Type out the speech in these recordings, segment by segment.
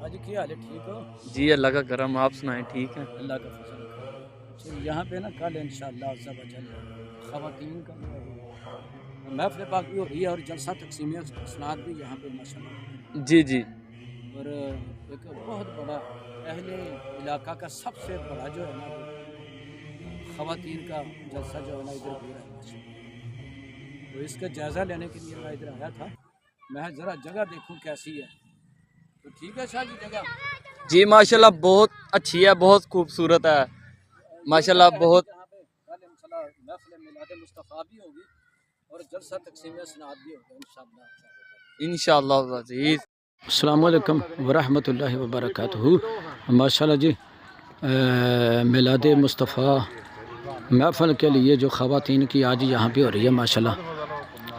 شاہ جی کیا حال ہے، ٹھیک ہو؟ جی اللہ کا کرم، آپ سنائیں ٹھیک ہیں؟ اللہ کا فضل ہے۔ یہاں پہ نا کل انشاءاللہ عز و جل خواتین کا جو ہے وہ محفل پاک بھی ہو رہی ہے اور جلسہ تقسیم اسناد بھی یہاں پہ ماشاءاللہ ہو رہا جی جی ہے۔ اور ایک بہت بڑا اہل علاقہ کا سب سے بڑا جو ہے نا وہ خواتین کا جلسہ جو ہے نا ادھر ہو رہا ہے ماشاءاللہ۔ تو اس کا جائزہ لینے کے لیے میں ادھر آیا تھا، میں ذرا جگہ دیکھوں کیسی ہے۔ تو ٹھیک ہے شاہ جی جگہ؟ جی ماشاءاللہ بہت اچھی ہے، بہت خوبصورت ہے ماشاءاللہ، بہت یہاں پہ کل انشاءاللہ محفل میلاد مصطفیٰ بھی ہوگی اور جلسہ تقسیم اسناد بھی ہوگا انشاءاللہ۔ انشاءاللہ العزیز۔ السلام علیکم ورحمۃ اللہ وبرکاتہ۔ ماشاءاللہ جی میلاد مصطفیٰ محفل کے لیے جو خواتین کی آج یہاں پہ ہو رہی ہے ماشاءاللہ،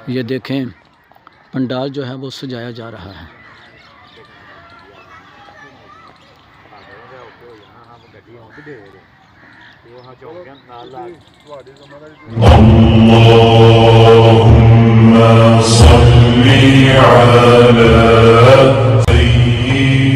یہ دیکھیں پنڈال جو ہے وہ سجایا جا رہا ہے۔ اللهم صل على سيدنا